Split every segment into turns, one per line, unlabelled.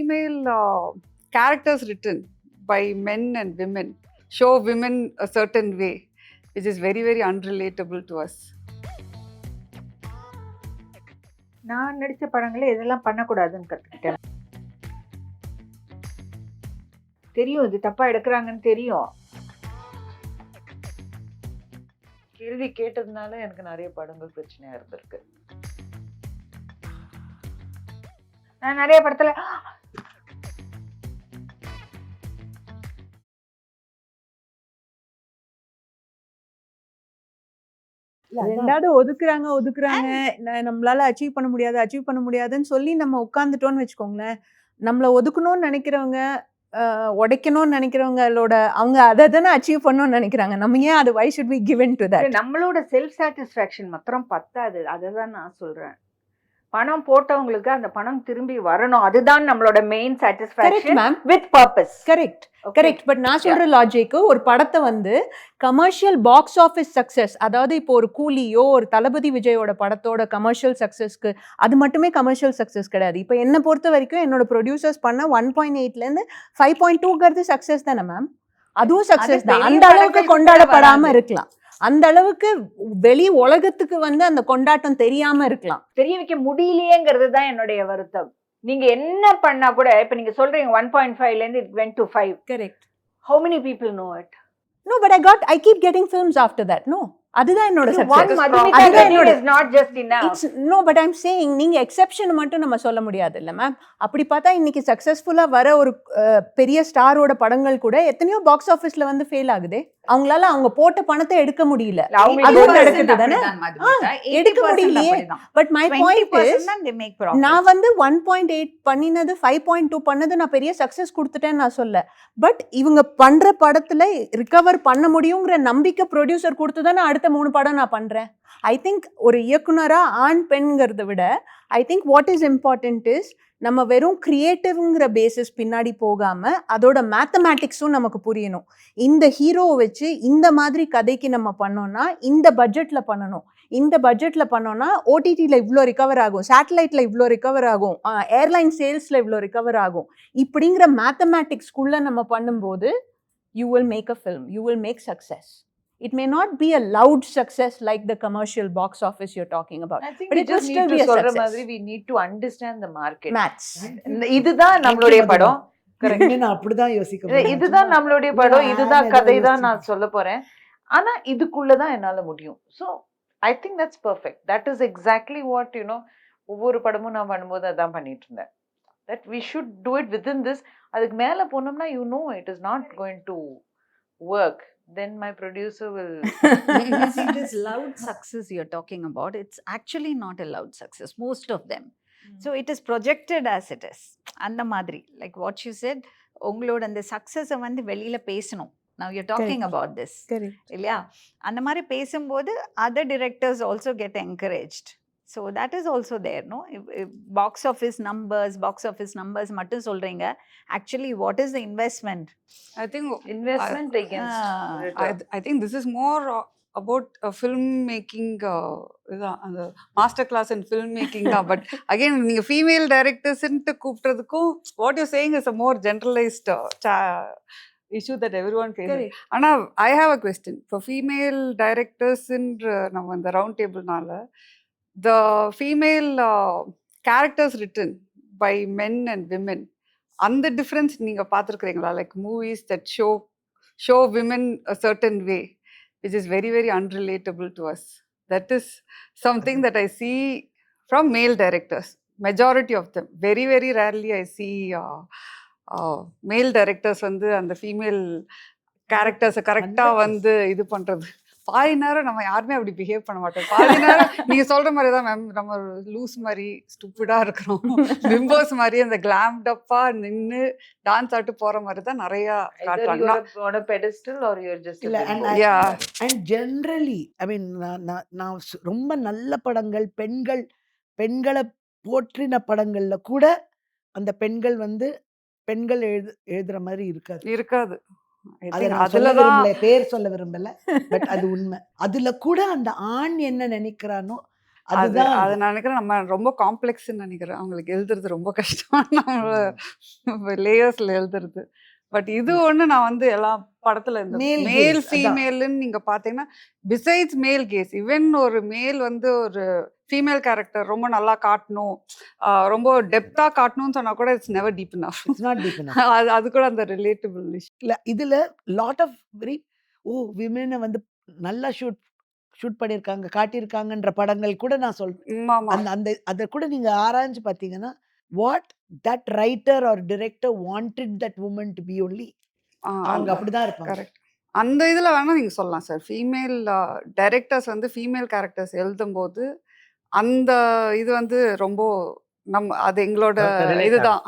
female characters written by men and women show women a certain way, which is very, very unrelatable to us.
நான் நடித்த படங்களே இதெல்லாம் பண்ணக்கூடாதுன்னு கற்றுக்கிட்டேன். தெரியும் இது தப்பாக எடுக்கிறாங்கன்னு தெரியும். கேள்வி கேட்டதுனால எனக்கு நிறைய படங்கள் பிரச்சனையாக இருந்திருக்கு. நான் நிறைய படத்தில்
ரெண்டாவது ஒதுக்குறாங்க நம்மளால அச்சீவ் பண்ண முடியாதுன்னு சொல்லி நம்ம உட்காந்துட்டோம்னு வச்சுக்கோங்களேன். நம்மள ஒதுக்கணும்னு நினைக்கிறவங்க உடைக்கணும்னு நினைக்கிறவங்களோட அவங்க அதை தானே அச்சீவ் பண்ணணும்னு நினைக்கிறாங்க. நம்ம ஏன் அது why should we give in to that?
நம்மளோட செல்ஃப் சாட்டிஸ்ஃபேக்ஷன் மாத்திரம் பத்தாது. அதை தான் நான் சொல்றேன். பணம் போட்டவங்களுக்கு அந்த பணம் திரும்பி வரணும். அதுதான் நம்மளோட main satisfaction with purpose.
Correct. But நான் சொல்ற லாஜிக்கு ஒரு படத்தை வந்து கமர்ஷியல் பாக்ஸ் ஆஃபீஸ் சக்சஸ், அதாவது இப்போ ஒரு கூலியோ ஒரு தளபதி விஜயோட படத்தோட கமர்ஷியல் சக்சஸ்க்கு அது மட்டுமே கமர்ஷியல் சக்சஸ் கிடையாது. இப்போ என்னை பொறுத்த வரைக்கும் என்னோட ப்ரொடியூசர்ஸ் பண்ண 1.8லேருந்து 5.2ங்கிறது சக்சஸ் தானே மேம். அதுவும் சக்சஸ் தான். அந்த அளவுக்கு கொண்டாடப்படாம இருக்கலாம், அந்த அளவுக்கு வெளி உலகத்துக்கு வந்து அந்த கொண்டாட்டம் தெரியாம இருக்கலாம்,
தெரிய வைக்க முடியலையேங்கிறது தான் என்னுடைய வருத்தம். நீங்க என்ன பண்ணா கூட இப்ப நீங்க சொல்றீங்க 1.5லேருந்து it went to 5.
Correct.
How many people know it?
No, but I keep getting films after that. No, அதுதான் என்னோட
success. Is not just enough.
No, but I'm saying நீங்க எக்ஸெப்ஷன் மட்டும் நம்ம சொல்ல முடியாது இல்ல மேம். அப்படி பார்த்தா இன்னைக்கு சக்சஸ்ஃபுல்லா வர ஒரு பெரிய ஸ்டாரோட படங்கள் கூட எத்தனையோ பாக்ஸ் ஆஃபீஸ்ல வந்து ஃபெயில் ஆகுதே. அவங்களால அவங்க போட்ட பணத்தை எடுக்க முடியல. அதுவும் நடக்குது தானே, எடுக்க முடியலையே. பட் மை பாயிண்ட் இஸ் நான் வந்து 1.8 பண்ணினது 5.2 பண்ணது நான் பெரிய சக்சஸ் கொடுத்துட்டேன்னு நான் சொல்ல. பட் இவங்க பண்ற படத்துல ரிகவர் பண்ண முடியுங்கிற நம்பிக்கை ப்ரொடியூசர் கொடுத்து தானே அடுத்த 3 படம் நான் பண்றேன். ஐ திங்க் ஒரு இயக்குனரா ஆண் பெண்கிறத விட I think what is important is நம்ம வெறும் கிரியேட்டிவ்ங்கிற பேசிஸ் பின்னாடி போகாம அதோட மேத்தமேட்டிக்ஸும் நமக்கு புரியணும். இந்த ஹீரோவை வச்சு இந்த மாதிரி கதைக்கு நம்ம பண்ணோம்னா இந்த பட்ஜெட்ல பண்ணணும், இந்த பட்ஜெட்ல பண்ணோம்னா ஓடிடியில் இவ்வளோ ரிகவர் ஆகும், சேட்டலைட்ல இவ்வளோ ரிகவர் ஆகும், ஏர்லைன் சேல்ஸ்ல இவ்வளோ ரிகவர் ஆகும், இப்படிங்கிற மேத்தமேட்டிக்ஸ்குள்ள நம்ம பண்ணும்போது you will make a film, you will make success. It may not be a loud success like the commercial box office you're talking about.
I think but it will still be a success. Madri, we need to understand the market.
Maths.
இதுதான் நம்மளுடைய படம்.
Correct. நான் அப்படிதான் யோசிக்கிறேன்.
இதுதான் நம்மளுடைய படம், இதுதான் கதை தான் நான் சொல்ல போறேன். ஆனா இதுக்குள்ள தான் என்னால முடியும். So I think that's perfect. That is exactly what ஒவ்வொரு படமும் நான் பண்ணும்போது அதான் பண்ணிட்டு இருந்தேன். That we should do it within this. அதுக்கு மேல போனோம்னா it is not going to work. Then my producer will
see this loud success you're talking about. It's actually not a loud success, most of them. So it is projected as it is. And the madri, like what you said, ungaloda and the success வந்து வெளியில பேசணும். Now you're talking
Correct.
about this.
Correct.
இல்லையா? அந்த மாதிரி பேசும்போது other directors also get encouraged. So that is also there, no? If box office numbers மட்டும் சொல்றீங்க. Actually, what is the investment?
I think
investment against
I think this is more about filmmaking, அந்த master class in film making தான். But again நீங்க female டைரக்டர்ஸ்ன்ட்டு கூப்பிட்றதுக்கும் what you saying is a more generalised issue that everyone faces. ஆனா I have a question for female directors நம்ம இந்த round டேபிள்னால the female characters written by men and women, and the difference நீங்க பார்த்திருக்கீங்களா? Like movies that show women a certain way, which is very, very unrelatable to us. That is something that I see from male directors, majority of them. Very, very rarely I see male directors வந்து அந்த female characters கரெக்டா வந்து இது பண்றது. பாதி நேரம் நம்ம யாருமே அப்படி பிஹேவ் பண்ண மாட்டோம். பாதி நேரம் நீங்க சொல்ற மாதிரி தான் மேம், நம்ம லூஸ் மாதிரி ஸ்டூப்பிடா இருக்கிறோம், பிம்போஸ் மாதிரி அந்த கிளாம்டப்பா நின்று டான்ஸ் ஆட்டு போற மாதிரி தான் நிறைய காட்டுறாங்க.
பெடஸ்டல் ஆர் யூ ஜஸ்ட்
இல்ல. அண்ட் ஜெனரலி ஐ மீன் நான் ரொம்ப நல்ல படங்கள், பெண்களை போற்றின படங்கள்ல கூட அந்த பெண்கள் வந்து பெண்கள் எழுதுற மாதிரி இருக்காது. பேர் சொல்ல விரும்பல, பட் அது உண்மை. அதுல கூட அந்த ஆண் என்ன நினைக்கிறானோ
அது
அதுதான்
அது நான் நினைக்கிறேன் நம்ம ரொம்ப காம்ப்ளெக்ஸ்ன்னு நினைக்கிறேன். அவங்களுக்கு எழுதுறது ரொம்ப கஷ்டம். நம்ம லேயர்ஸ்ல எழுதுறது. பட் இது ஒண்ணு நான் வந்து எல்லா படத்துல இந்த
Male
மேல்
gaze, அதான்.
ஃபீமேல்னு நீங்க பார்த்தீங்கன்னா, பிசைட்ஸ் மேல் கேஸ் ஈவன் ஒரு மேல் வந்து ஒரு ஃபீமேல் கேரக்டர் ரொம்ப நல்லா காட்டணும், ரொம்ப டெப்த்தா காட்டணும்னு சொன்னா கூட it's never deep enough.
It's not deep enough.
அது அது கூட அந்த ரிலேட்டபிள் விஷயம்.
இல்ல இதுல லாட் ஆஃப் வெரி விமென வந்து நல்லா ஷூட் பண்ணியிருக்காங்க, காட்டியிருக்காங்கன்ற படங்கள் கூட நான் சொல்றேன்.
ஆமா.
அந்த அந்த அத கூட நீங்க ஆராய்ஞ்சு பார்த்தீங்கன்னா, what that writer or director wanted that woman to be only. அவங்க அப்படிதான் இருப்பாங்க.
கரெக்ட். அந்த இதுல வேணா நீங்க சொல்லலாம் சார். ஃபீமேல் டைரக்டர்ஸ் வந்து ஃபீமேல் கேரக்டர்ஸ் எழுதும்போது, அந்த இது வந்து ரொம்ப அது எங்களோட
relate
இதுதான்.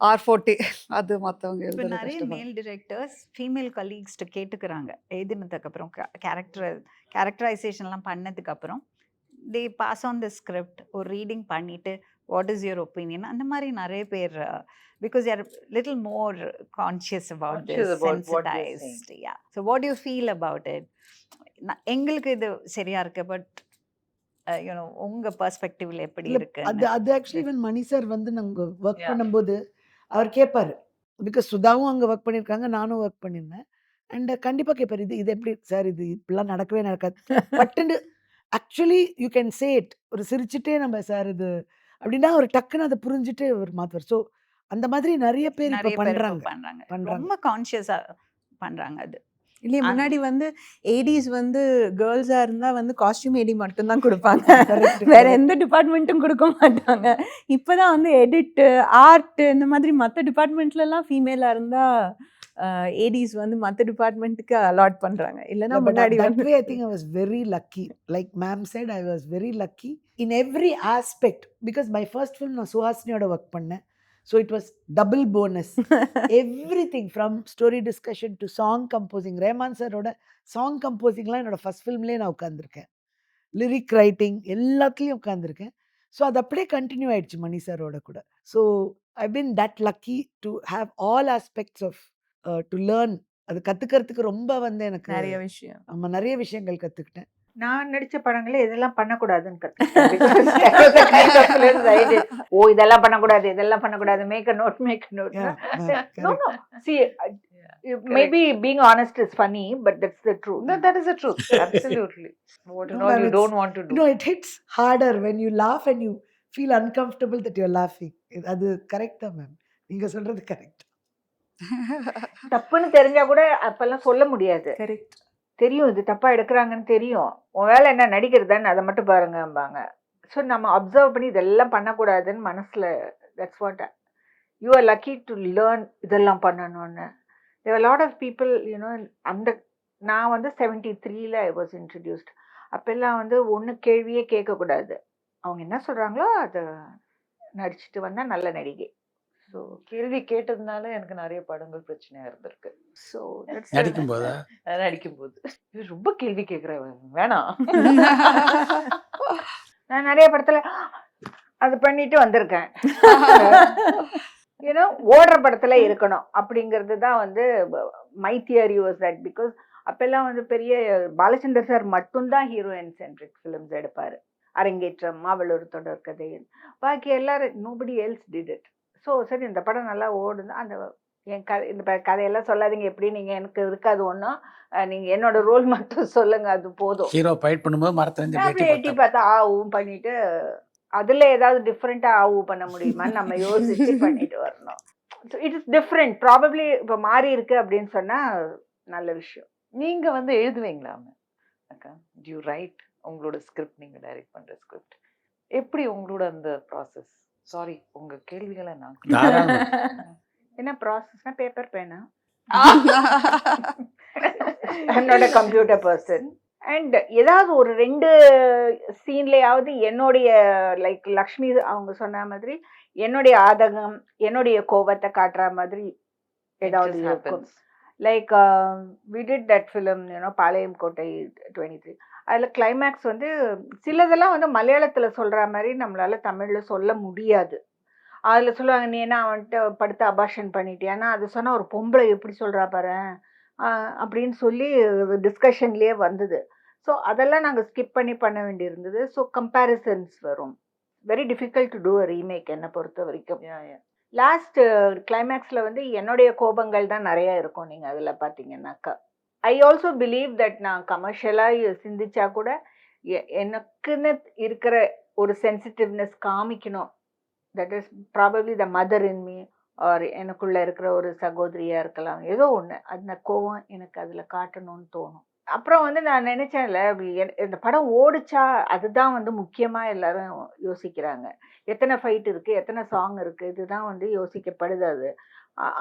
R40 அது மத்தவங்க
இப்போ
எழுதுறது
நிறைய
கஷ்டப்படும்.
மேல் டிரெக்டர்ஸ் ஃபீமேல் கலீக்ஸ்ட்டு கேட்டுக்கிறாங்க எழுதினதுக்கு அப்புறம் கேரக்டரைசேஷன்லாம் பண்ணதுக்கு அப்புறம் they pass on the script ஒரு ரீடிங் பண்ணிட்டு வாட் இஸ் யுவர் ஒப்பீனியன் அந்த மாதிரி நிறைய பேர் because are little more conscious about
Conscious
this
about what they're
sensitised yeah so what you feel about it எங்களுக்கு இது சரியா இருக்கு பட் யூனோ உங்க பெர்ஸ்பெக்டிவ்ல எப்படி
இல்ல,
இருக்கு
அது அது ஆக்சுவலி இவன் மணி சார் வந்து நாங்க ஒர்க்
Yeah.
பண்ணும்போது அவர் கேட்பாரு. பிகாஸ் சுதாவும் அங்க ஒர்க் பண்ணியிருக்காங்க, நானும் ஒர்க் பண்ணியிருந்தேன். அண்ட் கண்டிப்பா கேட்பாரு, இது இது எப்படி சார், இது இப்படிலாம் நடக்கவே நடக்காது. பட்டுன்னு actually you can say it. ஒரு சிரிச்சுட்டே நம்ம சார் இது அப்படின்னா ஒரு டக்குன்னு அதை புரிஞ்சுட்டு அவர் மாத்துவார். ஸோ அந்த மாதிரி நிறைய பேர் இப்ப
நிறைய பேர் இப்போ
பண்றாங்க.
பண்றாங்க ரொம்ப கான்ஷியஸா பண்றாங்க அது
இல்லையே முன்னாடி வந்து ஏடிஸ் வந்து கேர்ள்ஸா இருந்தா வந்து காஸ்டியூம் ஏடி மட்டும்தான் கொடுப்பாங்க.
Correct,
வேற
correct.
எந்த டிபார்ட்மெண்ட்டும் கொடுக்க மாட்டாங்க. இப்பதான் வந்து எடிட், ஆர்ட் இந்த மாதிரி மற்ற டிபார்ட்மெண்ட்ல எல்லாம் ஃபீமேலா இருந்தா ஏடிஸ் வந்து மற்ற டிபார்ட்மெண்ட்டுக்கு அலாட் பண்றாங்க. இல்லைன்னா
Yeah, but
முன்னாடி
that
வந்து
way I think I was very lucky. Like ma'am said, I was very lucky in every aspect because my first film நான் சுஹாசினியோட ஒர்க் பண்ணேன். So it was double bonus. Everything from story discussion to song composing. ரேமான் சாரோட song கம்போசிங்லாம் என்னோட first ஃபிலிம்லேயே நான் உட்காந்துருக்கேன். Lyric writing எல்லாத்துலேயும் உட்காந்துருக்கேன். So அது அப்படியே கண்டினியூ ஆயிடுச்சு மணி சாரோட கூட. So I been that lucky to have all aspects of to learn. அது கற்றுக்கிறதுக்கு ரொம்ப வந்து எனக்கு
நிறைய விஷயம்.
நம்ம நிறைய விஷயங்கள் கற்றுக்கிட்டேன்.
நான் நடிச்ச படங்களே இதெல்லாம் பண்ணக்கூடாதுன்னு கத்துக்கிட்டேன். Because that was the kind of films I did. ஓ இதெல்லாம் பண்ணக்கூடாது, இதெல்லாம் பண்ணக்கூடாது, make a note.
Yeah,
No, no. See, maybe being honest is funny, but that's the truth. No, that is the truth. Absolutely. What and
No,
all
ma'am,
you
it's-
don't want to do.
You know, it hits harder when you laugh and you feel uncomfortable that you're laughing. அது correct தான் ma'am, நீங்க சொல்றது correct.
தப்புன்னு தெரிஞ்சா கூட அப்பெல்லாம் சொல்ல முடியாது.
கரெக்ட்.
தெரியும் இது தப்பா எடுக்கிறாங்கன்னு தெரியும். உன் வேலை என்ன நடிக்கிறதான்னு அதை மட்டும் பாருங்கம்பாங்க. ஸோ நம்ம அப்சர்வ் பண்ணி இதெல்லாம் பண்ணக்கூடாதுன்னு மனசுல that's what you are lucky to learn இதெல்லாம் பண்ணணும்னு. There are lot of people you know. அந்த நான் வந்து 73ல ஐ வாஸ் இன்ட்ரடியூஸ்ட். அப்பெல்லாம் வந்து ஒன்று கேள்வியே கேட்கக்கூடாது, அவங்க என்ன சொல்கிறாங்களோ அதை நடிச்சுட்டு வந்தால் நல்ல நடிகை. ஸோ கேள்வி கேட்டதுனால எனக்கு நிறைய படங்கள் பிரச்சனையாக இருந்திருக்கு. ஸோ
நடிக்கும் போதா
நடிக்கும்போது இது ரொம்ப கேள்வி கேட்குறேன் வேணாம். நான் நிறைய படத்துல அது பண்ணிட்டு வந்திருக்கேன். ஏன்னா ஓடுற படத்துல இருக்கணும் அப்படிங்கிறது தான் வந்து my theory was that. Because அப்பெல்லாம் வந்து பெரிய பாலச்சந்தர் சார் மட்டும்தான் ஹீரோயின் சென்ட்ரிக் ஃபிலிம்ஸ் எடுப்பாரு. அரங்கேற்றம், மாவளூர் தொடர்கதை, பாக்கி எல்லாரும் nobody else did it. So சரி இந்த படம் நல்லா ஓடுது, அந்த என் கதை இந்த கதையெல்லாம் சொல்லாதீங்க, எப்படி நீங்கள் எனக்கு இருக்காது ஒன்றும், நீங்கள் என்னோட ரோல் மட்டும் சொல்லுங்க, அது போதும்.
ஹீரோ ஃபைட் பண்ணும்போது மரத்துல
அப்படி எட்டி பார்த்தா ஆவும் பண்ணிட்டு அதில் ஏதாவது டிஃப்ரெண்ட்டாக ஆவும் பண்ண முடியுமான்னு நம்ம யோசிச்சு பண்ணிட்டு வரணும். So it is different. Probably இப்போ மாறி இருக்கு அப்படின்னு சொன்னால் நல்ல விஷயம். நீங்கள் வந்து எழுதுவீங்களா அக்கா? யூ ரைட் உங்களோட ஸ்கிரிப்ட், நீங்கள் டைரக்ட் பண்ணுற ஸ்கிரிப்ட் எப்படி உங்களோட அந்த ப்ராசஸ்? சாரி உங்க கேள்விகளை நான் என்ன ப்ராசஸ்னா பேப்பர் பேனா, என்னோட கம்ப்யூட்டர் பர்சன். அண்ட் ஏதாவது ஒரு 2 சீன்லயாவது என்னுடைய லைக் லக்ஷ்மி அவங்க சொன்ன மாதிரி என்னுடைய ஆதகம், என்னுடைய கோபத்தை காட்டுற மாதிரி ஏதாவது இருக்கும். Like we did that film you know Palayam Kottai 23. அதில் கிளைமேக்ஸ் வந்து சிலதெல்லாம் வந்து மலையாளத்தில் சொல்கிற மாதிரி நம்மளால் தமிழில் சொல்ல முடியாது. அதில் சொல்லுவாங்க, நீ என்ன அவன்கிட்ட படுத்து அபாஷன் பண்ணிட்டியான்னா அது சொன்னால் ஒரு பொம்பளை எப்படி சொல்கிறா பாரு அப்படின்னு சொல்லி டிஸ்கஷன்லேயே வந்தது.
ஸோ அதெல்லாம் நாங்கள் ஸ்கிப் பண்ண வேண்டியிருந்தது. ஸோ கம்பேரிசன்ஸ் வரும். Very difficult to do a remake என்னை பொறுத்த வரைக்கும். லாஸ்ட் கிளைமேக்ஸில் வந்து என்னுடைய கோபங்கள் தான் நிறைய இருக்கும் நீங்கள் அதில் பார்த்தீங்கன்னாக்கா. ஐ ஆல்சோ பிலீவ் தட் நான் கமர்ஷியலாக சிந்திச்சா கூட எனக்குன்னு இருக்கிற ஒரு சென்சிட்டிவ்னஸ் காமிக்கணும். That is probably the mother in me or எனக்குள்ளே இருக்கிற ஒரு சகோதரியாக இருக்கலாம், ஏதோ ஒன்று அந்த கோவம் எனக்கு அதில் காட்டணும்னு தோணும். அப்புறம் வந்து நான் நினைச்சேன்ல, இந்த படம் ஓடிச்சா அதுதான் வந்து முக்கியமாக எல்லாரும் யோசிக்கிறாங்க. எத்தனை ஃபைட் இருக்குது, எத்தனை சாங் இருக்குது, இதுதான் வந்து யோசிக்கப்படுது. அது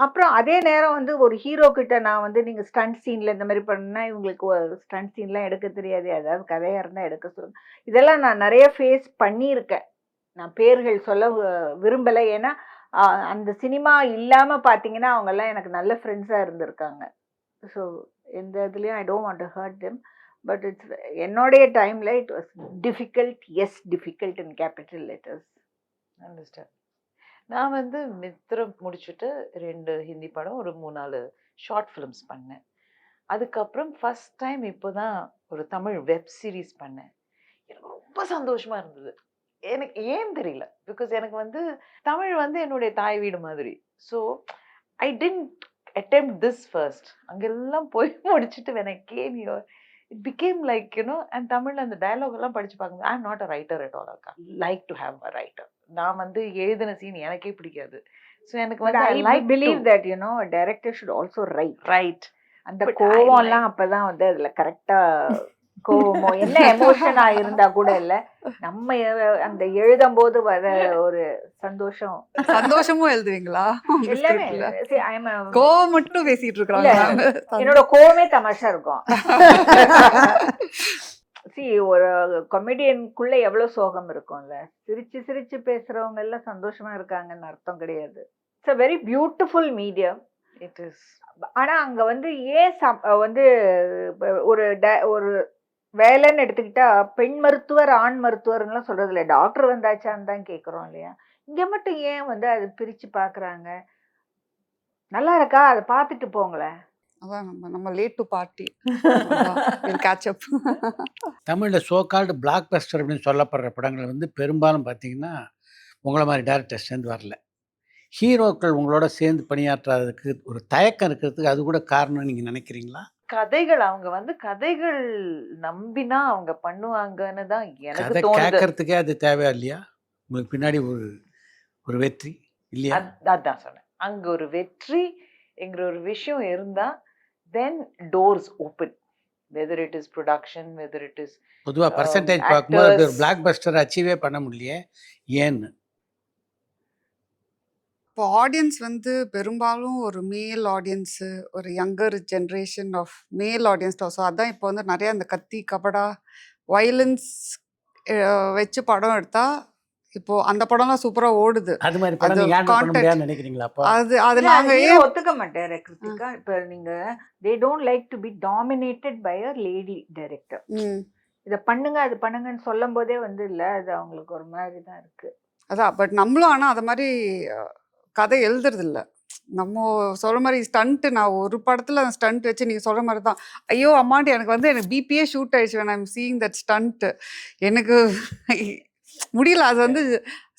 அப்புறம் அதே நேரம் வந்து ஒரு ஹீரோ கிட்ட நான் வந்து நீங்கள் ஸ்டண்ட் சீனில் இந்த மாதிரி பண்ணா இவங்களுக்கு ஒரு ஸ்டண்ட் சீன்லாம் எடுக்க தெரியாது, அதாவது கதையாக இருந்தால் எடுக்க சொல்லுங்க. இதெல்லாம் நான் நிறைய ஃபேஸ் பண்ணியிருக்கேன். நான் பேர்கள் சொல்ல விரும்பலை, ஏன்னா அந்த சினிமா இல்லாமல் பார்த்தீங்கன்னா அவங்கெல்லாம் எனக்கு நல்ல ஃப்ரெண்ட்ஸாக இருந்திருக்காங்க. ஸோ எந்த இதுலேயும் I don't want to hurt them. But it's என்னுடைய டைமில் it was difficult. Yes, difficult in capital letters.
Understand. நான் வந்து மித்ரம் முடிச்சுட்டு 2 ஹிந்தி படம், ஒரு 3-4 ஷார்ட் ஃபிலிம்ஸ் பண்ணேன். அதுக்கப்புறம் ஃபர்ஸ்ட் டைம் இப்போ தான் ஒரு தமிழ் வெப் சீரிஸ் பண்ணேன். எனக்கு ரொம்ப சந்தோஷமா இருந்தது. எனக்கு ஏன் தெரியல, பிகாஸ் எனக்கு வந்து தமிழ் வந்து என்னுடைய தாய் வீடு மாதிரி. So I tend attempt this first. அங்கெல்லாம் போய் முடிச்சுட்டு when I came here, it became like, and தமிழ்ல அந்த டயலாக் எல்லாம் படிச்சு பார்க்கும்போது I am not a writer at all. அக்கா like to have a writer. நான் வந்து எழுதின சீன் எனக்கே பிடிக்காது. ஸோ எனக்கு வந்து
I like believe that director should also write. அந்த கோவம்லாம் அப்பதான் வந்து அதுல கரெக்டா கோவமோ என்ன எமோஷனா இருந்தா கூட இல்ல, நம்ம அந்த எழுதும் போது வர ஒரு
சந்தோஷமும் எழுதுவீங்களா உங்க
எல்லாமே.
scriptல? கோவம் மட்டும் பேசிட்டு இருக்காங்க.
என்னோட கோவமே தமாஷா இருக்கும். ஒரு கொமெடியனுக்குள்ள எவ்வளவு சோகம் இருக்கும்ல. சிரிச்சு சிரிச்சு பேசுறவங்க எல்லாம் சந்தோஷமா இருக்காங்கன்னு அர்த்தம் கிடையாது. It's a very beautiful medium.
It is.
ஆனா அங்க வந்து ஏன் வந்து ஒரு ஒரு வேலைன்னு எடுத்துக்கிட்டா பெண் மருத்துவர் ஆண் மருத்துவர்லாம் சொல்றது இல்லை, டாக்டர் வந்தாச்சான்னு தான் கேட்குறோம் இல்லையா. இங்க மட்டும் ஏன் வந்து அது பிரிச்சு பாக்குறாங்க? நல்லா இருக்கா, அதை பார்த்துட்டு போங்களேன்.
அதான் நம்ம late to party catch up.
தமிழில் சோகால்டு பிளாக் பஸ்டர் அப்படின்னு சொல்லப்படுற படங்கள் வந்து பெரும்பாலும் பார்த்தீங்கன்னா உங்களை மாதிரி டேரக்டர் சேர்ந்து வரல. ஹீரோக்கள் உங்களோட சேர்ந்து பணியாற்றாததுக்கு ஒரு தயக்கம் இருக்கிறதுக்கு அது கூட காரணம் நீங்கள் நினைக்கிறீங்களா?
கதைகள் அவங்க வந்து கதைகள் நம்பினா அவங்க பண்ணுவாங்கன்னு தான் எனக்கு
கதை
தோணுது.
கேட்கறதுக்கே அது தேவையா இல்லையா? உங்களுக்கு பின்னாடி ஒரு ஒரு வெற்றி இல்லையா?
அதான் சொன்னேன், அங்க ஒரு வெற்றி என்கிற ஒரு விஷயம் இருந்தா then doors open, whether it is production, whether it is
பொதுவாக பர்சன்டேஜ் பார்க்கும்போது அப்படி ஒரு
actors.
பிளாக் பஸ்டர் அச்சீவே பண்ண முடியலையே, ஏன்னு?
இப்போ ஆடியன்ஸ் வந்து பெரும்பாலும் ஒரு மேல் ஆடியன்ஸு, ஒரு younger generation of male audience. So அதான் இப்போ வந்து நிறைய அந்த கத்தி கபடா வயலன்ஸ் வச்சு படம் எடுத்தா இப்போ அந்த படம்லாம் சூப்பரா ஓடுது.
அது மாதிரி படம்
அது
நீங்க handle பண்ண
content.
முடியாதுன்னு நினைக்கிறீங்களா? அப்போ
அது அது
இல்ல,
நாங்க
அது
ஏன்
ஒத்துக்க மாட்டேன் கிருத்திகா. இப்ப நீங்க they don't like to be dominated by a lady director.
ம்,
இத பண்ணுங்க அது பண்ணுங்கன்னு சொல்லும் போதே வந்து இல்ல, அது அவங்களுக்கு ஒரு மாதிரி தான் இருக்கு.
அதான் பட் நம்மளும் ஆனால் அது மாதிரி கதை எழுதுறது இல்ல. நம்ம சொல்ற மாதிரி ஸ்டண்ட்டு, நான் ஒரு படத்தில் அந்த ஸ்டண்ட் வச்சு நீங்கள் சொல்கிற மாதிரி தான், ஐயோ அம்மாண்டி எனக்கு வந்து எனக்கு பிபியே ஷூட் ஆயிடுச்சு when I'm seeing that stunt. எனக்கு முடியல அது வந்து.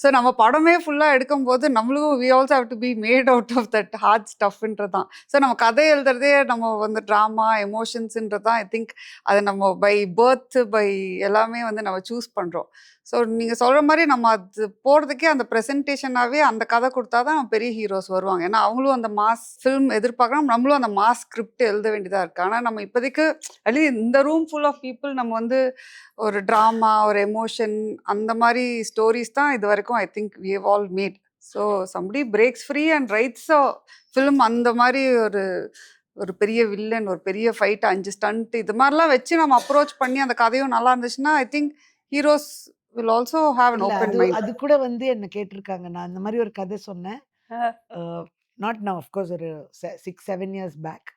ஸோ நம்ம படமே ஃபுல்லாக எடுக்கும்போது நம்மளும் we also have to be made out of that hard stuffன்றது தான். ஸோ நம்ம கதை எழுதுறதே நம்ம வந்து ட்ராமா எமோஷன்ஸுன்றது தான். ஐ திங்க் அதை நம்ம பை பர்த் பை எல்லாமே வந்து நம்ம சூஸ் பண்ணுறோம். ஸோ நீங்கள் சொல்கிற மாதிரி நம்ம அது போகிறதுக்கே அந்த ப்ரெசன்டேஷனாகவே அந்த கதை கொடுத்தா தான் நம்ம பெரிய ஹீரோஸ் வருவாங்க. ஏன்னா அவங்களும் அந்த மாஸ் ஃபில்ம் எதிர்பார்க்குறோம், நம்மளும் அந்த மாஸ் ஸ்கிரிப்ட் எழுத வேண்டியதாக இருக்குது. ஆனால் நம்ம இப்போதைக்கு அட்லீஸ்ட் இந்த ரூம் ஃபுல் ஆஃப் பீப்புள் நம்ம வந்து ஒரு ட்ராமா ஒரு எமோஷன் அந்த மாதிரி ஸ்டோரிஸ் தான் இது வரைக்கும் I think we have all made. So somebody breaks free and writes a film அந்த மாதிரி ஒரு பெரிய வில்லன், ஒரு பெரிய ஃபைட், 5 ஸ்டண்ட் இது மாதிரிலாம் வச்சு நம்ம அப்ரோச் பண்ணி அந்த கதையும் நல்லா இருந்துச்சுன்னா I think heroes will also have an
இல்ல
open
அது
mind.
அது கூட வந்து என்ன கேட்டிருக்காங்க. நான் அந்த மாதிரி ஒரு கதை சொன்னேன். நாட் now, of course, ஒரு 6-7 years பேக்.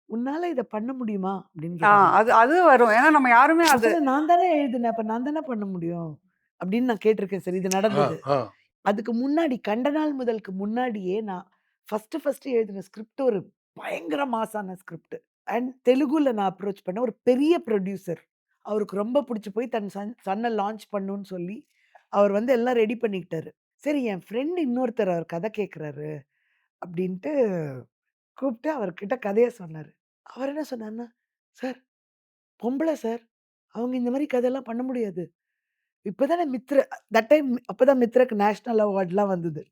உன்னால இதை பண்ண முடியுமா அப்படின்னு கேட்டாங்க.
அது அது வரும். ஏன்னா நம்ம யாருமே
நான்
அது
சொன்னேன், நான் தானே எழுதினேன், அப்ப நான் தானே பண்ண முடியும் அப்படின்னு நான் கேட்டிருக்கேன். சரி, இது
ஓ
நடந்தது.
ஓ
அதுக்கு முன்னாடி கண்ட நாள் முதலுக்கு முன்னாடியே நான் ஃபர்ஸ்ட் எழுதின ஸ்கிரிப்ட் ஒரு பயங்கர மாசான ஸ்கிரிப்ட். அண்ட் தெலுங்குல நான் அப்ரோச் பண்ண ஒரு பெரிய ப்ரொடியூசர் அவருக்கு ரொம்ப பிடிச்சி போய் தன் சன்னை லான்ச் பண்ணுன்னு சொல்லி அவர் வந்து எல்லாம் ரெடி பண்ணிக்கிட்டாரு. சரி என் ஃப்ரெண்டு இன்னொருத்தர் அவர் கதை கேட்குறாரு அப்படின்ட்டு கூப்பிட்டு அவர்கிட்ட கதையை சொன்னார். அவர் என்ன சொன்னார்னா, சார் பொம்பளை சார், அவங்க இந்த மாதிரி கதையெல்லாம் பண்ண முடியாது. இப்போதானே மித்ர தட் டைம் அப்போதான் மித்ராக்கு நேஷ்னல் அவார்ட்லாம் வந்தது.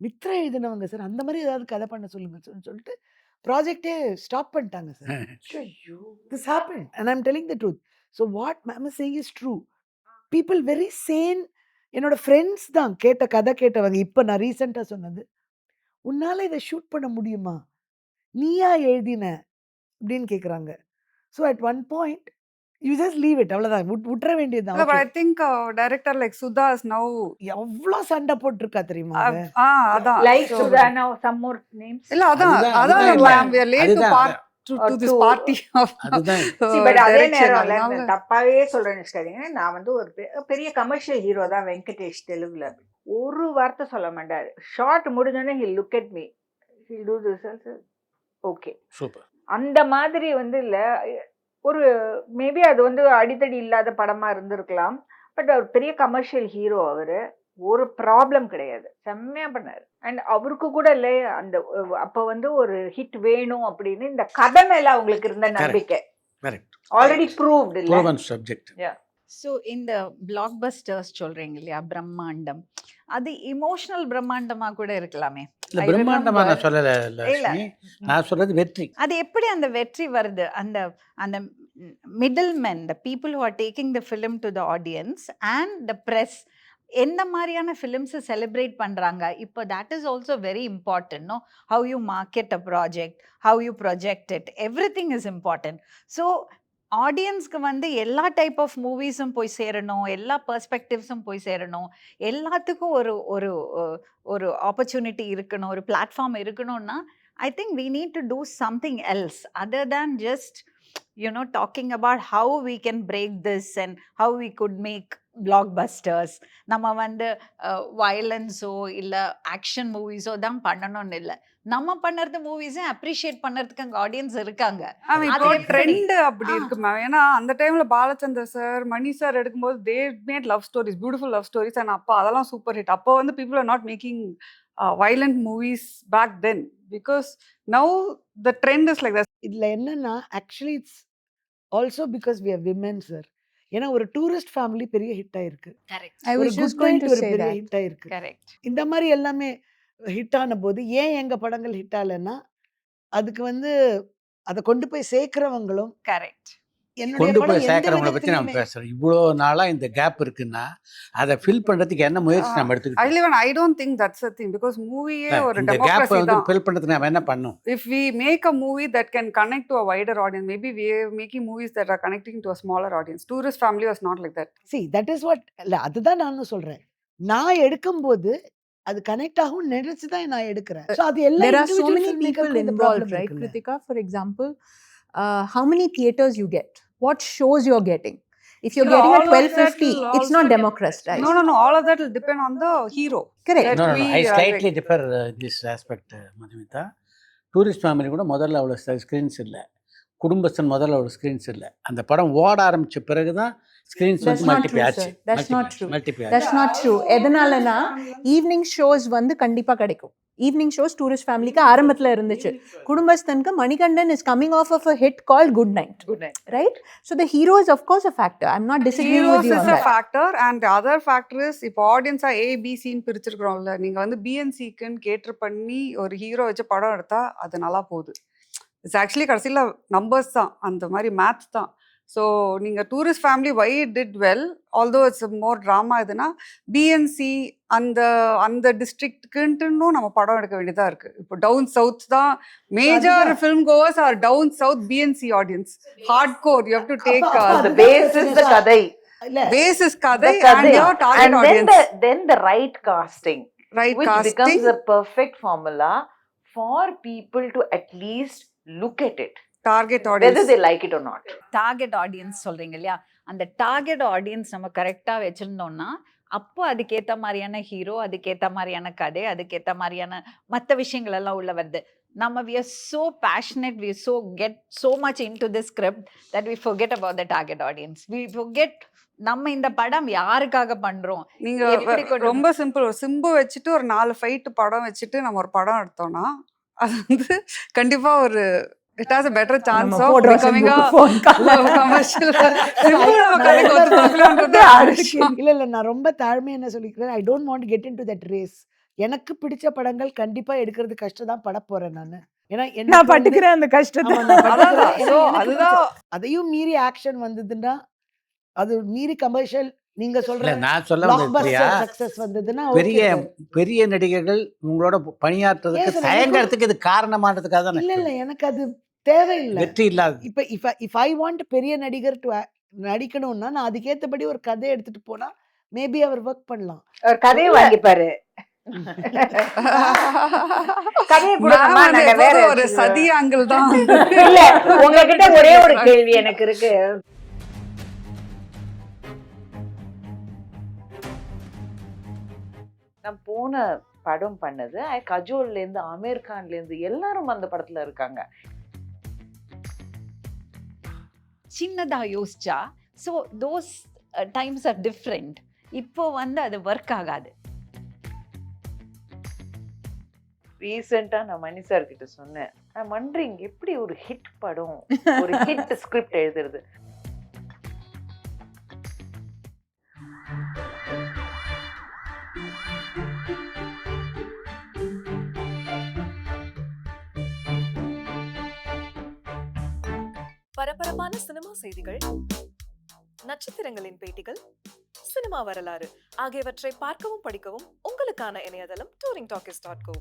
மித்ரா எழுதினவங்க சார், அந்த மாதிரி ஏதாவது கதை பண்ண சொல்லுங்க சார்ன்னு சொல்லிட்டு ப்ராஜெக்டே ஸ்டாப் பண்ணிட்டாங்க sir. This happened and I'm telling the truth. So what ma'am is saying is true. People very sane. என்னோட ஃப்ரெண்ட்ஸ் தான் கதை கேட்டவங்க. இப்போ நான் ரீசெண்டாக சொன்னது, உன்னால இதை ஷூட் பண்ண முடியுமா, நீயா எழுதின அப்படின்னு கேட்குறாங்க. So at one point you just leave it, அவ்வளோதான், விட்டுற வேண்டியதுதான்.
But I think director like Sudha is now
எவ்வளோ சண்டை போட்டிருக்கா தெரியுமா அவ?
அதான்
Like
So-
Sudhana, some more names.
இல்ல அதான்
அதுதான்,
அதான்
அதுதான்
ma'am, we are late to
அதுதான்,
part to
Or
this
to-
party of
அதுதான்
See, but அதே
direction.
நேரம்ல
அதனால
நான் தப்பாவே சொல்றேன்னு வச்சுக்காதீங்க. நான் வந்து ஒரு பெரிய கமர்ஷியல் ஹீரோ தான் வெங்கடேஷ் தெலுங்குல. ஒரு வார்த்தை சொல்ல மாட்டாரு. ஷார்ட் முடிஞ்சோடனே he'll look at me, he'll do this, okay.
Super.
அந்த மாதிரி வந்து இல்ல, ஒரு மேபி அது வந்து அடித்தடி இல்லாத படமா இருந்திருக்கலாம். பட் அவர் பெரிய கமர்ஷியல் ஹீரோ, அவரு ஒரு ப்ராப்ளம் கிடையாது, செம்மையா பண்ணாரு. அண்ட் அவருக்கு கூட இல்ல அந்த அப்ப வந்து ஒரு ஹிட் வேணும் அப்படின்னு இந்த கதை மேல அவங்களுக்கு இருந்த நம்பிக்கை
கரெக்ட்.
ஆல்ரெடி ப்ரூவ்ட் இல்ல.
Proven subject.
ஸோ இந்த பிளாக்பஸ்டர்ஸ் சொல்றீங்க இல்லையா, பிரம்மாண்டம், அது இமோஷனல் பிரம்மாண்டமா கூட இருக்கலாமே.
இல்ல
I
பிரம்மாண்டமா
remember-
நான் சொல்லல
இல்ல.
லட்சுமி, நான் சொல்றது வெற்றி.
அது எப்படி அந்த வெற்றி வருது? அந்த அந்த middle men, the people who are taking the film to the audience and the press எந்த மாதிரியான ஃபிலிம்ஸை செலிப்ரேட் பண்ணுறாங்க இப்போ, that is also very important. No, how you market a project, how you project it, everything is important. So ஆடியன்ஸ்க்கு வந்து எல்லா type of மூவிஸும் போய் சேரணும், எல்லா பெர்ஸ்பெக்டிவ்ஸும் போய் சேரணும், எல்லாத்துக்கும் ஒரு ஒரு ஒரு ஆப்பர்ச்சுனிட்டி இருக்கணும், ஒரு பிளாட்ஃபார்ம் இருக்கணும்னா I think we need to do something else other than just, you know, talking about how we can break this and how we could make blockbusters. நம்ம வந்து வயலன்ஸோ இல்லை ஆக்ஷன் மூவிஸோ தான் பண்ணணும்னு இல்லை, நம்ம பண்ணுறது மூவிஸை அப்ரிஷியேட் பண்ணுறதுக்கு அங்கே ஆடியன்ஸ் இருக்காங்க.
இப்போ
அது எப்படி?
ட்ரெண்ட் அப்படி இருக்கு மேம். ஏன்னா அந்த டைம்ல பாலச்சந்தர் சார், மணி சார் எடுக்கும்போது they made love stories, beautiful love stories. And அப்போ அதெல்லாம் சூப்பர் ஹிட். அப்போ வந்து people are not making violent movies back then, because now the trend is like that.
இதுல என்னன்னா actually it's also because we are women sir. ஏன்னா ஒரு tourist family பெரிய hit ஆயிருக்கு,
கரெக்ட்
I
ஒரு
was just
good
going
night
to
ஒரு
say
பெரிய
that.
Hit ஆயிருக்கு.
கரெக்ட்.
இந்த மாதிரி எல்லாமே ஹிட் ஆன போது ஏன் எங்க படங்கள் ஹிட் ஆகலைன்னா, அதுக்கு வந்து அதை கொண்டு போய் சேர்க்கிறவங்களும்,
கரெக்ட்.
என்னுடைய
கொண்டு
படம்
போய்
எந்த
சேர்க்கறவங்களை பற்றி நம்ம
விதத்திலுமே
பேசுகிறோம். இவ்வளோ நாளாக இந்த கேப் இருக்குன்னா அதை ஃபில் பண்ணுறதுக்கு என்ன முயற்சி நம்ம எடுத்துக்கிட்டோம்?
Actually, even I don't think that's a thing, because movie ஒரு
இந்த கேப்பை
democracy
வந்து
தான்.
ஃபில் பண்ணுறதுக்கு நம்ம என்ன பண்ணோம்?
If we make a movie that can connect to a wider audience, maybe we are making movies that are connecting to a smaller audience. Tourist Family was not like that.
see that is what இல்ல அதுதான் நானும் சொல்றேன். நான் எடுக்கும்போது அது connect ஆகும் நினைச்சு தான் நான் எடுக்கிறேன். So அது எல்லா
There are so
individual
many
filmmaker
people
க்கும் இந்த
involved,
problem
right,
இருக்குல்ல.
Kritika? For example, how many theaters you get, what shows you're getting. If you're
No,
getting
all
at
of that
1250,
will
it's not
also
democratized.
No. All of that will depend on the hero.
Correct.
That
No.
we
I
are
slightly
like-
differ this aspect, Madhumitha. Tourist family கூட முதல்ல அவ்வளோ screens இல்லை, குடும்பஸ்தன் முதல்ல அவ்வளோ screens இல்லை. அந்த படம் ஓட ஆரம்பித்த பிறகு தான் ஸ்க்ரீன்ஸ்
That's
வந்து
not
மல்டிப்ளை
true,
ஆச்சு.
sir. That's not true.
Multiply
That's
ஆச்சு.
not true. எதனாலனா ஈவினிங் ஷோஸ் வந்து கண்டிப்பா கிடைக்கும். ஈவினிங் ஷோஸ் டூரிஸ்ட் ஃபேமிலிக்கு ஆரம்பத்துல இருந்துச்சு. குடும்பஸ்தனுக்கு Manikandan is coming off of a hit called Good Night,
Good night.
right? So the hero is of course a factor. I'm not disagreeing
Heroes
with you
is
on
a
that.
factor, and the other factor is இப்போ ஆடியன்ஸா A B C ன்னு பிரிச்சிருக்கிறோம்ல, நீங்க வந்து BNCக்குன்னு cater பண்ணி ஒரு hero வச்சு படம் எடுத்தா அது நல்லா போகுது. இட்ஸ் ஆக்சுவலி கடைசியில் நம்பர்ஸ் தான், அந்த மாதிரி மேத்ஸ் தான். ஸோ நீங்கள் tourist family why it did well, although it's more drama. இதுனா பிஎன்சி அந்த அந்த டிஸ்ட்ரிக்ட்க்குன்ட்டுன்னும் நம்ம படம் எடுக்க வேண்டியதாக இருக்குது. இப்போ டவுன் சவுத் தான் major film goers or down south B and C audience, hard core. You have to take
The base is the கதை.
இல்ல
பேசிஸ்
The
கதை and
கதை.
your target
And
audience.
then the right casting,
Right
which
casting.
becomes a perfect formula for people to at least look at it,
Target
whether
audience.
they like it or not.
Target audience சொல்றீங்க இல்லையா, அந்த target audience நம்ம கரெக்டாக வச்சுருந்தோம்னா அப்போ அதுக்கேற்ற மாதிரியான hero, அதுக்கேற்ற மாதிரியான கதை, அதுக்கேற்ற மாதிரியான மற்ற விஷயங்கள் எல்லாம் உள்ள வருது. நம்ம we are so passionate, we so get so much into the script that we forget about the target audience. We forget நம்ம இந்த படம் யாருக்காக பண்றோம்.
நீங்க
எப்படி கொண்டு
ரொம்ப சிம்பிள். ஒரு சிம்பு வச்சுட்டு ஒரு 4 ஃபைட் படம் வச்சுட்டு நம்ம ஒரு படம் எடுத்தோம்னா அது வந்து கண்டிப்பா ஒரு it has a better chance
நம்ம
of
போடுறோம்
becoming a
சிம்புக்கு phone call.
commercial. Simbu நம்ம கதைக்கு ஒத்துக்கலாம்ன்றது விஷயம்.
இல்ல நான் ரொம்ப தாழ்மையா என்ன சொல்லிக்கிறேன், ஐ don't want get into that race. எனக்கு பிடிச்ச படங்கள் கண்டிப்பா எடுக்கிறது கஷ்டம் தான், பட போறேன் நானு. ஏன்னா
நான்
எனக்கு வந்து
பட்டுக்கிறேன் அந்த கஷ்டத்தை.
ஆமா, நான்
அதான்
பட்டுக்கிறேன்.
so
ஏன்னா எனக்கு
அதுதான்
பிடிச்ச- அதையும் மீறி ஆக்ஷன் வந்ததுன்னா, அது மீறி கமர்ஷியல் நீங்க
இல்லை
சொல்ற
நான் சொல்ல வந்தது பிரியா,
பிளாக்பஸ்டர் சக்சஸ் வந்ததுன்னா
பெரிய
okay sir.
பெரிய நடிகர்கள் உங்களோட பணியாற்றுறதுக்கு
Yes, sir,
தயங்கறதுக்கு இது காரணமானதுக்காக தான்
இல்ல
நான்
இல்ல எனக்கு அது தேவையில்லை.
வெற்றி இல்லாத
இப்ப இஃப் ஐ வாண்ட் பெரிய நடிகர் டு நடிக்கணும்னா நான் அதுக்கேத்தபடி ஒரு கதை எடுத்துட்டு போனா மேபி அவர் ஒர்க் பண்ணலாம்.
ஒரு கதையை வாங்கிப்பாரு. கதையை கொடுங்கம்மா,
நான்
நாங்க வேற
ஒரு சதி ஆங்கிள் தான்
இல்ல உங்ககிட்ட ஒரே ஒரு கேள்வி எனக்கு இருக்கு.
நான் போன படம் பண்ணது கஜோல்ல இருந்து அமீர் கான்ல இருந்து எல்லாரும் அந்த படத்துல இருக்காங்க.
சின்னதா யோசிச்சா so those times are different. இப்போ வந்து அது ஒர்க் ஆகாது.
ரீசெண்டா நான் மணி சார் கிட்ட சொன்னேன், நான் மன்றீங்க எப்படி ஒரு ஹிட் படம் ஒரு ஹிட் ஸ்கிரிப்ட் எழுதுறது.
பரபரப்பான சினிமா செய்திகள், நட்சத்திரங்களின் பேட்டிகள், சினிமா வரலாறு ஆகியவற்றை பார்க்கவும் படிக்கவும் உங்களுக்கான இணையதளம் touringtalkies.co.